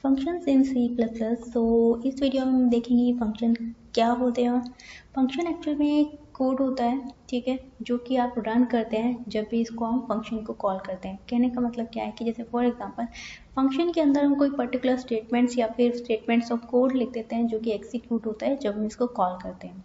Functions in C++। सो इस video में हम देखेंगे फंक्शन क्या होते हैं। फंक्शन एक्चुअल में एक कोड होता है, ठीक है, जो कि आप रन करते हैं जब भी इसको हम फंक्शन को कॉल करते हैं। कहने का मतलब क्या है कि जैसे फॉर एग्जांपल फंक्शन के अंदर हम कोई पर्टिकुलर स्टेटमेंट्स या फिर स्टेटमेंट्स ऑफ कोड लिख देते हैं जो कि एग्जीक्यूट होता है जब हम इसको कॉल करते हैं।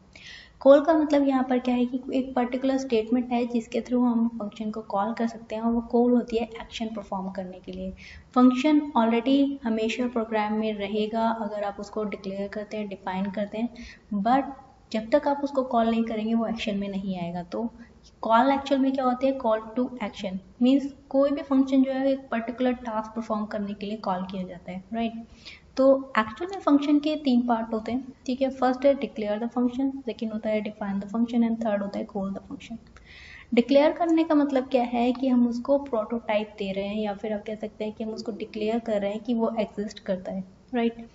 कॉल का मतलब यहाँ पर क्या है कि एक पर्टिकुलर स्टेटमेंट है जिसके थ्रू हम फंक्शन को कॉल कर सकते हैं और वो कॉल होती है एक्शन परफॉर्म करने के लिए। फंक्शन ऑलरेडी हमेशा प्रोग्राम में रहेगा अगर आप उसको डिक्लेयर करते हैं, डिफाइन करते हैं, बट जब तक आप उसको कॉल नहीं करेंगे वो एक्शन में नहीं आएगा। तो कॉल एक्चुअल में क्या होती है, कॉल टू एक्शन मीन्स कोई भी फंक्शन जो है एक पर्टिकुलर टास्क परफॉर्म करने के लिए कॉल किया जाता है, राइट। तो एक्चुअल में फंक्शन के 3 पार्ट होते हैं, ठीक है। फर्स्ट है डिक्लेयर द फंक्शन, सेकंड होता है define the function and third होता है कॉल द फंक्शन। डिक्लेयर करने का मतलब क्या है कि हम उसको प्रोटोटाइप दे रहे हैं या फिर आप कह सकते हैं कि हम उसको डिक्लेयर कर रहे हैं कि वो एग्जिस्ट करता है, राइट।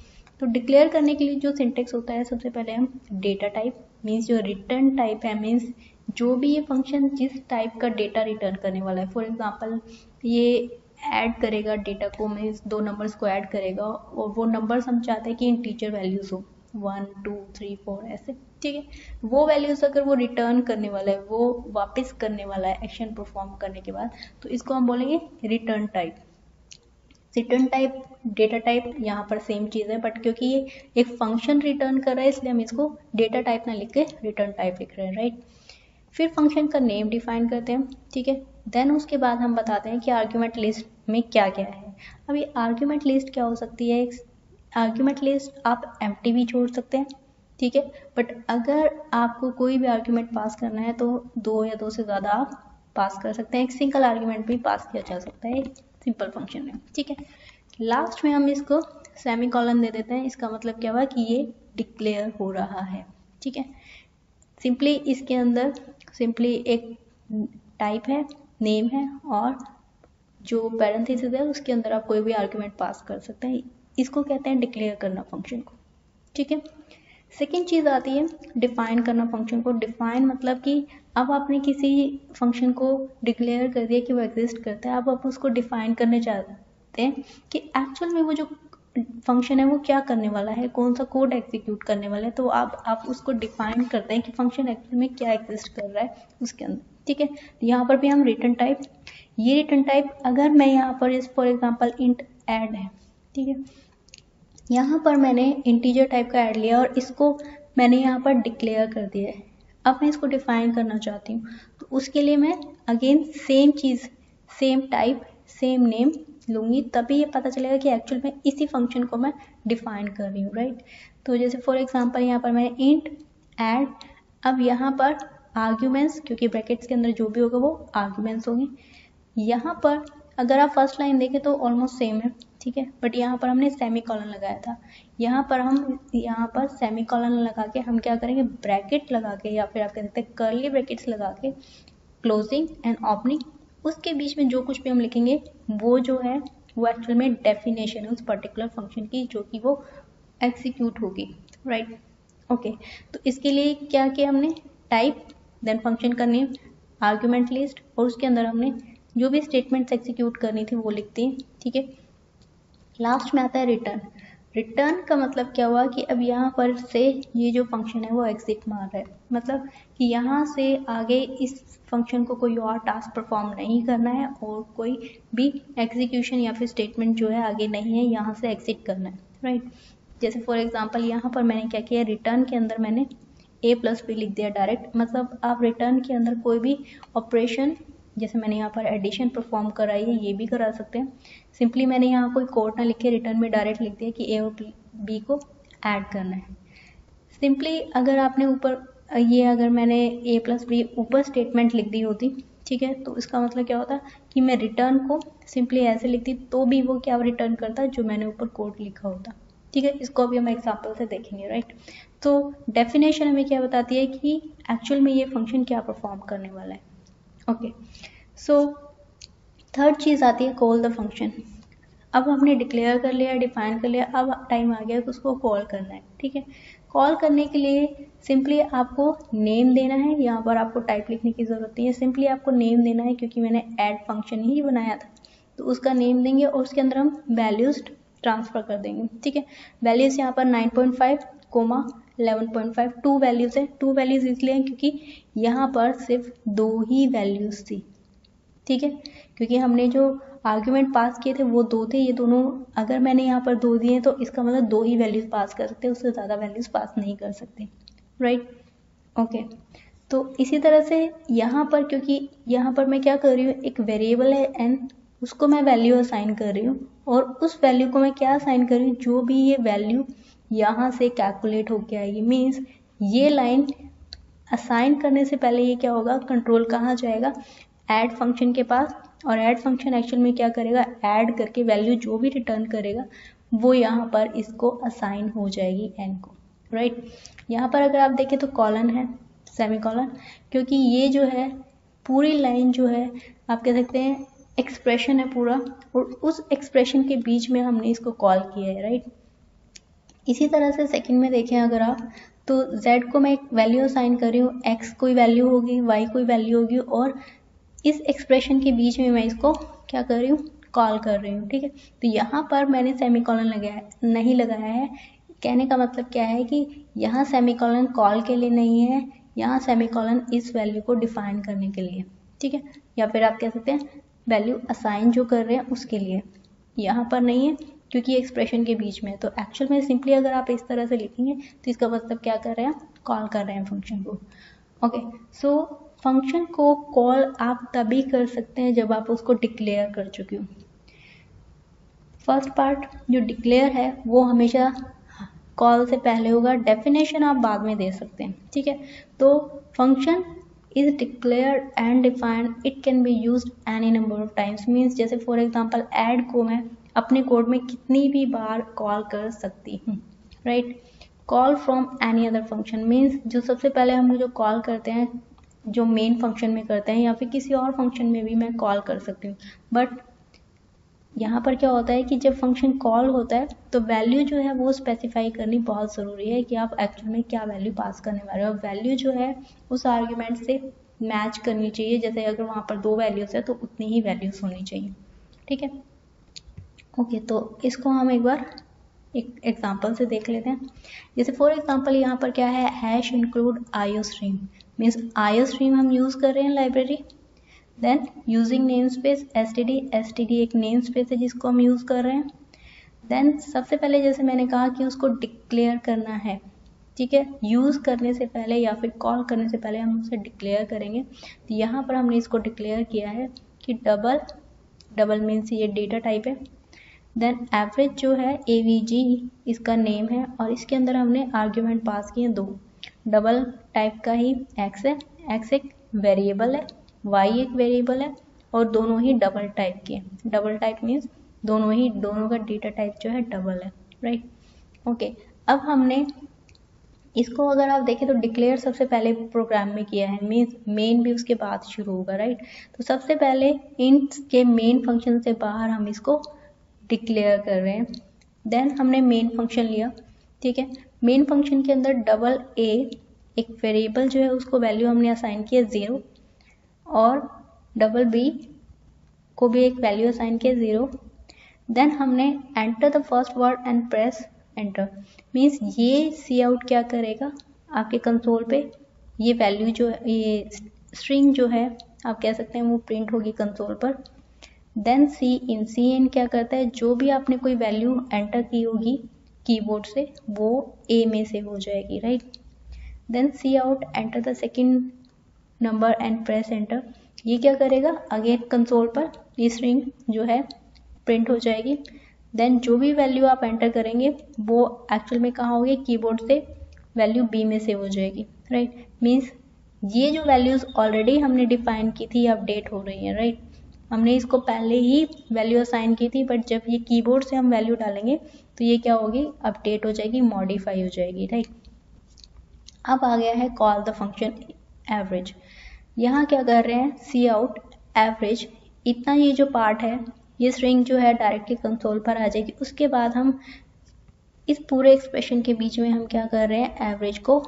तो डिक्लेयर करने के लिए जो सिंटेक्स होता है, सबसे पहले हम डेटा टाइप मीन्स जो रिटर्न टाइप है, मीन्स जो भी ये फंक्शन जिस टाइप का डेटा रिटर्न करने वाला है। फॉर एग्जाम्पल ये ऐड करेगा डेटा को, मीन्स 2 नंबर्स को ऐड करेगा और वो नंबर्स हम चाहते हैं कि इंटीजर वैल्यूज हो 1 2 3 4 ऐसे, ठीक है। वो वैल्यूज अगर वो रिटर्न करने वाला है, वो वापस करने वाला है एक्शन परफॉर्म करने के बाद, तो इसको हम बोलेंगे return type. Return type data type यहाँ पर सेम चीज़ है, बट क्योंकि ये एक फंक्शन रिटर्न कर रहा है इसलिए हम इसको डेटा टाइप ना लिख के रिटर्न टाइप लिख रहे हैं, राइट। फिर फंक्शन का नेम डिफाइन करते हैं, ठीक है। देन उसके बाद हम बताते हैं कि आर्ग्यूमेंट लिस्ट में क्या क्या है। अब ये आर्ग्यूमेंट लिस्ट क्या हो सकती है, आर्ग्यूमेंट लिस्ट आप एम्प्टी भी छोड़ सकते हैं, ठीक है। बट अगर आपको कोई भी आर्ग्यूमेंट पास करना है तो 2 या 2 से ज़्यादा आप पास कर सकते हैं। एक सिंगल आर्ग्यूमेंट भी पास किया जा सकता है सिंपल फंक्शन में, ठीक है। लास्ट में हम इसको सेमी कॉलन दे देते हैं। इसका मतलब क्या हुआ कि ये डिक्लेयर हो रहा है, ठीक है। सिंपली इसके अंदर सिंपली एक टाइप है, नेम है और जो पैरेंथेसिस है उसके अंदर आप कोई भी आर्गुमेंट पास कर सकते हैं। इसको कहते हैं डिक्लेयर करना फंक्शन को, ठीक है। सेकेंड चीज़ आती है डिफाइन करना फंक्शन को। डिफाइन मतलब कि अब आपने किसी फंक्शन को डिक्लेयर कर दिया कि वो एग्जिस्ट करता है, अब आप उसको डिफाइन करने चाहते हैं कि एक्चुअल में वो जो फंक्शन है वो क्या करने वाला है, कौन सा कोड एग्जीक्यूट करने वाला है। तो आप उसको डिफाइन करते हैं कि फंक्शन एक्चुअल में क्या एग्जिस्ट कर रहा है उसके अंदर, ठीक है। यहाँ पर भी हम रिटर्न टाइप, ये रिटर्न टाइप अगर मैं यहाँ पर फॉर एग्जांपल इंट ऐड है, ठीक है, यहाँ पर मैंने इंटीजर टाइप का ऐड लिया और इसको मैंने यहाँ पर डिक्लेयर कर दिया है। अब मैं इसको डिफाइन करना चाहती हूँ तो उसके लिए मैं अगेन सेम चीज़, सेम टाइप, सेम नेम लूँगी, तभी ये पता चलेगा कि एक्चुअल में इसी फंक्शन को मैं डिफाइन कर रही हूँ, राइट। तो जैसे फॉर एग्जांपल यहाँ पर मैंने इंट ऐड, अब यहाँ पर आर्ग्यूमेंट्स, क्योंकि ब्रैकेट्स के अंदर जो भी होगा वो आर्ग्यूमेंट्स होंगे। यहाँ पर अगर आप फर्स्ट लाइन देखें तो ऑलमोस्ट सेम है, ठीक है, बट यहाँ पर हमने सेमी कॉलन लगाया था। यहाँ पर सेमी कॉलन लगा के हम क्या करेंगे, ब्रैकेट लगा के या फिर आप कह सकते हैं कर्ली ब्रैकेट्स लगा के क्लोजिंग एंड ओपनिंग, उसके बीच में जो कुछ भी हम लिखेंगे वो जो है वो एक्चुअल में डेफिनेशन है उस पर्टिकुलर फंक्शन की जो कि वो एग्जीक्यूट होगी, राइट। ओके, तो इसके लिए क्या किया हमने, टाइप, देन फंक्शन का नेम, आर्ग्यूमेंट लिस्ट और उसके अंदर हमने जो भी स्टेटमेंट्स एग्जीक्यूट करनी थी वो लिखते हैं, ठीक है। लास्ट में आता है रिटर्न। रिटर्न का मतलब क्या हुआ कि अब यहाँ पर से ये जो फंक्शन है वो एग्जिट मार रहा है, मतलब कि यहाँ से आगे इस फंक्शन को कोई और टास्क परफॉर्म नहीं करना है और कोई भी एग्जीक्यूशन या फिर स्टेटमेंट जो है आगे नहीं है, यहाँ से एग्जिट करना है, राइट। जैसे फॉर एग्जाम्पल यहाँ पर मैंने क्या किया, रिटर्न के अंदर मैंने a+b लिख दिया डायरेक्ट, मतलब आप रिटर्न के अंदर कोई भी ऑपरेशन, जैसे मैंने यहाँ पर एडिशन परफॉर्म कराई है ये भी करा सकते हैं। सिंपली मैंने यहाँ कोई कोड ना लिखे, रिटर्न में डायरेक्ट लिख दिया कि a और b को ऐड करना है। सिंपली अगर आपने ऊपर ये अगर मैंने a+b ऊपर स्टेटमेंट लिख दी होती, ठीक है, तो इसका मतलब क्या होता कि मैं रिटर्न को सिंपली ऐसे लिखती तो भी वो क्या रिटर्न करता जो मैंने ऊपर कोड लिखा होता, ठीक है। इसको अभी हम एग्जाम्पल से देखेंगे, राइट। तो डेफिनेशन हमें क्या बताती है कि एक्चुअल में ये फंक्शन क्या परफॉर्म करने वाला है। ओके, सो थर्ड चीज़ आती है कॉल द फंक्शन। अब हमने डिक्लेयर कर लिया, डिफाइन कर लिया, अब टाइम आ गया कि उसको कॉल करना है, ठीक है। कॉल करने के लिए सिंपली आपको नेम देना है, यहाँ पर आपको टाइप लिखने की ज़रूरत नहीं है, सिंपली आपको नेम देना है क्योंकि मैंने ऐड फंक्शन ही बनाया था तो उसका नेम देंगे और उसके अंदर हम वैल्यूज ट्रांसफ़र कर देंगे, ठीक है। वैल्यूज़ यहाँ पर 9.5 कोमा 11.5 2 वैल्यूज़ है। 2 वैल्यूज़ इसलिए हैं क्योंकि यहाँ पर सिर्फ 2 ही वैल्यूज़ थी, ठीक है, क्योंकि हमने जो आर्ग्यूमेंट पास किए थे वो 2 थे। ये दोनों अगर मैंने यहाँ पर 2 दिए तो इसका मतलब 2 ही वैल्यूज़ पास कर सकते हैं, उससे ज़्यादा वैल्यूज़ पास नहीं कर सकते, राइट। ओके, तो इसी तरह से यहाँ पर, क्योंकि यहाँ पर मैं क्या कर रही हूँ, एक वेरिएबल है n, उसको मैं वैल्यू असाइन कर रही हूँ और उस वैल्यू को मैं क्या असाइन कर रही हूँ, जो भी ये वैल्यू यहाँ से कैलकुलेट होके आएगी। मीन्स ये लाइन असाइन करने से पहले ये क्या होगा, कंट्रोल कहाँ जाएगा, ऐड फंक्शन के पास, और ऐड फंक्शन एक्चुअल में क्या करेगा, ऐड करके वैल्यू जो भी रिटर्न करेगा वो यहाँ पर इसको असाइन हो जाएगी n को, राइट। यहाँ पर अगर आप देखें तो कॉलन है, सेमीकॉलन, क्योंकि ये जो है पूरी लाइन जो है आप कह सकते हैं एक्सप्रेशन है पूरा, और उस एक्सप्रेशन के बीच में हमने इसको कॉल किया है, राइट। इसी तरह से सेकंड में देखें अगर आप, तो z को मैं एक वैल्यू असाइन कर रही हूँ, x कोई वैल्यू होगी, y कोई वैल्यू होगी, और इस एक्सप्रेशन के बीच में मैं इसको क्या कर रही हूँ, कॉल कर रही हूँ, ठीक है। तो यहाँ पर मैंने सेमीकॉलन लगाया नहीं लगाया है। कहने का मतलब क्या है कि यहाँ सेमीकॉलन कॉल के लिए नहीं है, यहाँ सेमीकॉलन इस वैल्यू को डिफाइन करने के लिए, ठीक है, या फिर आप कह सकते हैं वैल्यू असाइन जो कर रहे हैं उसके लिए। यहाँ पर नहीं है क्योंकि एक्सप्रेशन के बीच में, तो एक्चुअल में सिंपली अगर आप इस तरह से लिखेंगे तो इसका मतलब क्या कर रहे हैं, कॉल कर रहे हैं फंक्शन को। ओके, सो फंक्शन को कॉल आप तभी कर सकते हैं जब आप उसको डिक्लेयर कर चुके हो। फर्स्ट पार्ट जो डिक्लेयर है वो हमेशा कॉल से पहले होगा, डेफिनेशन आप बाद में दे सकते हैं, ठीक है। तो function is declared and defined, it can be used any number of times. Means जैसे फॉर एग्जांपल ऐड को मैं अपने कोड में कितनी भी बार कॉल कर सकती हूँ, right. Call from any other function means जो सबसे पहले हम जो कॉल करते हैं, जो मेन फंक्शन में करते हैं, या फिर किसी और फंक्शन में भी मैं कॉल कर सकती हूँ। बट यहाँ पर क्या होता है कि जब फंक्शन कॉल होता है तो वैल्यू जो है वो स्पेसिफाई करनी बहुत ज़रूरी है कि आप एक्चुअल में क्या वैल्यू पास करने वाले हो। वैल्यू जो है उस आर्ग्यूमेंट से मैच करनी चाहिए, जैसे अगर वहाँ पर 2 वैल्यूज़ है तो उतनी ही वैल्यूज़ होनी चाहिए, ठीक है। ओके, तो इसको हम एक बार एक एग्जांपल से देख लेते हैं। जैसे फॉर एग्जांपल यहाँ पर क्या है, hash include iostream, means iostream हम यूज़ कर रहे हैं library. Then using namespace std एक नेम स्पेस है जिसको हम यूज़ कर रहे हैं। देन सबसे पहले जैसे मैंने कहा कि उसको डिक्लेयर करना है, ठीक है, यूज़ करने से पहले या फिर कॉल करने से पहले हम उसे डिक्लेयर करेंगे। तो यहाँ पर हमने इसको डिक्लेयर किया है कि डबल मीन्स ये डेटा टाइप है। देन एवरेज जो है avg इसका नेम है, और इसके अंदर हमने आर्ग्यूमेंट पास किए 2, डबल टाइप का ही x है, x एक वेरिएबल है, y एक वेरिएबल है, और दोनों ही डबल टाइप के। डबल टाइप मीन्स दोनों का डेटा टाइप जो है डबल है, राइट। ओके, अब हमने इसको अगर आप देखें तो डिक्लेयर सबसे पहले प्रोग्राम में किया है, मीन्स मेन भी उसके बाद शुरू होगा, राइट। तो सबसे पहले इंट के मेन फंक्शन से बाहर हम इसको डिक्लेयर कर रहे हैं। देन हमने मेन फंक्शन लिया, ठीक है। मेन फंक्शन के अंदर डबल a एक वेरिएबल जो है उसको वैल्यू हमने असाइन किया 0, और डबल b को भी एक वैल्यू असाइन किया 0। देन हमने enter the first word and press enter, means ये सी आउट क्या करेगा आपके कंसोल पे, ये वैल्यू जो है, ये स्ट्रिंग जो है आप कह सकते हैं वो प्रिंट होगी कंसोल पर। देन सी इन क्या करता है, जो भी आपने कोई वैल्यू एंटर की होगी कीबोर्ड से वो ए में से हो जाएगी, right. Then cout enter the second number and press enter, ये क्या करेगा अगेन कंसोल पर ये स्ट्रिंग जो है प्रिंट हो जाएगी। देन जो भी वैल्यू आप एंटर करेंगे वो एक्चुअल में कहाँ होगी, कीबोर्ड से वैल्यू बी में से हो जाएगी, राइट। मीन्स ये जो वैल्यूज ऑलरेडी हमने डिफाइन की थी अपडेट हो रही है, राइट। हमने इसको पहले ही वैल्यू असाइन की थी, बट जब ये कीबोर्ड से हम वैल्यू डालेंगे तो ये क्या होगी, अपडेट हो जाएगी, मॉडिफाई हो जाएगी, राइट। अब आ गया है कॉल द फंक्शन एवरेज। यहाँ क्या कर रहे हैं, सी आउट एवरेज, इतना ये जो पार्ट है ये स्ट्रिंग जो है डायरेक्टली कंसोल पर आ जाएगी। उसके बाद हम इस पूरे एक्सप्रेशन के बीच में हम क्या कर रहे हैं, एवरेज को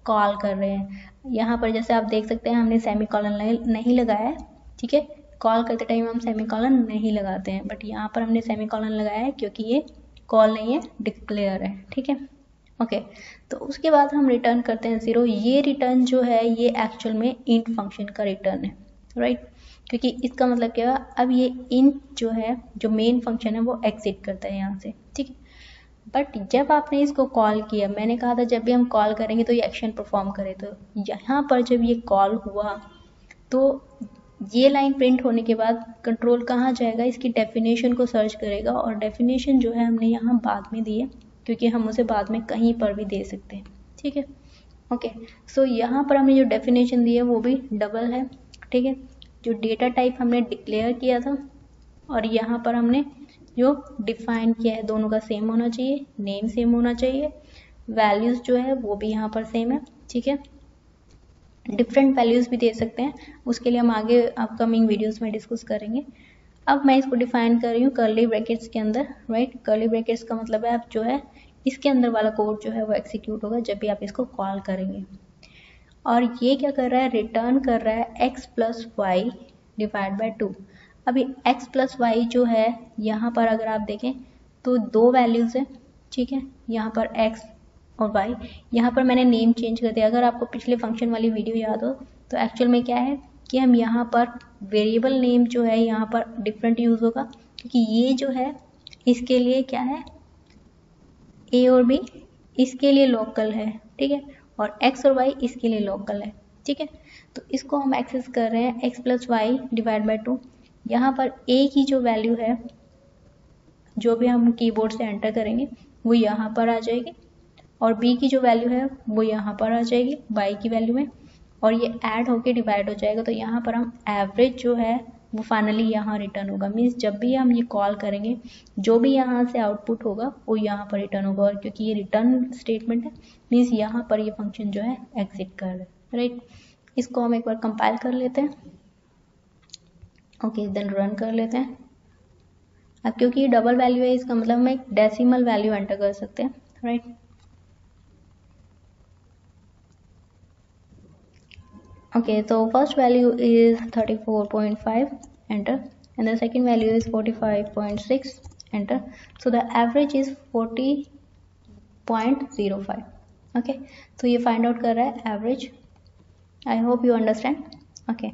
कॉल कर रहे हैं। यहाँ पर जैसे आप देख सकते हैं हमने सेमीकॉलन नहीं लगाया है, ठीक है। कॉल करते टाइम हम सेमीकॉलन नहीं लगाते हैं, बट यहाँ पर हमने सेमीकॉलन लगाया है क्योंकि ये कॉल नहीं है, डिक्लेयर है, ठीक है। ओके, तो उसके बाद हम रिटर्न करते हैं 0। ये रिटर्न जो है ये एक्चुअल में इंट फंक्शन का रिटर्न है, राइट, क्योंकि इसका मतलब क्या है, अब ये इंट जो है, जो मेन फंक्शन है वो एग्जिट करता है यहाँ से, ठीक है। बट जब आपने इसको कॉल किया, मैंने कहा था जब भी हम कॉल करेंगे तो ये एक्शन परफॉर्म करे, तो यहाँ पर जब ये कॉल हुआ तो ये लाइन प्रिंट होने के बाद कंट्रोल कहाँ जाएगा, इसकी डेफिनेशन को सर्च करेगा, और डेफिनेशन जो है हमने यहाँ बाद में दी है, क्योंकि हम उसे बाद में कहीं पर भी दे सकते हैं, ठीक है। ओके, सो यहाँ पर हमने जो डेफिनेशन दी है वो भी डबल है, ठीक है। जो डेटा टाइप हमने डिक्लेयर किया था और यहाँ पर हमने जो डिफाइन किया है, दोनों का सेम होना चाहिए, नेम सेम होना चाहिए, वैल्यूज जो है वो भी यहाँ पर सेम है, ठीक है। डिफरेंट वैल्यूज भी दे सकते हैं, उसके लिए हम आगे अपकमिंग वीडियोस में डिस्कस करेंगे। अब मैं इसको डिफाइन कर रही हूँ कर्ली ब्रैकेट्स के अंदर, राइट। कर्ली ब्रैकेट्स का मतलब है आप जो है इसके अंदर वाला कोड जो है वो एग्जीक्यूट होगा जब भी आप इसको कॉल करेंगे। और ये क्या कर रहा है, रिटर्न कर रहा है x plus y divide by 2। अभी x प्लस वाई जो है यहाँ पर अगर आप देखें तो दो वैल्यूज है, ठीक है। यहाँ पर x और y, यहाँ पर मैंने नेम चेंज कर दिया। अगर आपको पिछले फंक्शन वाली वीडियो याद हो तो एक्चुअल में क्या है कि हम यहाँ पर वेरिएबल नेम जो है यहाँ पर डिफरेंट यूज होगा, क्योंकि ये जो है इसके लिए क्या है, a और b इसके लिए लोकल है, ठीक है, और x और y इसके लिए लोकल है, ठीक है। तो इसको हम एक्सेस कर रहे हैं x plus y divide by 2। यहाँ पर a की जो वैल्यू है, जो भी हम कीबोर्ड से एंटर करेंगे वो यहाँ पर आ जाएगी, और b की जो वैल्यू है वो यहाँ पर आ जाएगी y की वैल्यू में, और ये ऐड होके डिवाइड हो जाएगा। तो यहाँ पर हम एवरेज जो है वो फाइनली यहाँ रिटर्न होगा। मीन्स जब भी हम ये कॉल करेंगे जो भी यहाँ से आउटपुट होगा वो यहाँ पर रिटर्न होगा, और क्योंकि ये रिटर्न स्टेटमेंट है मीन्स यहाँ पर ये फंक्शन जो है एग्जिट कर रहा है, राइट। इसको हम एक बार कंपाइल कर लेते हैं। ओके, देन रन कर लेते हैं। अब क्योंकि ये डबल वैल्यू है इसका मतलब हम एक डेसिमल वैल्यू एंटर कर सकते हैं, right. Okay, so first value is 34.5, enter, and the second value is 45.6, enter. So the average is 40.05. Okay, so ये find out कर रहा है average. I hope you understand. Okay.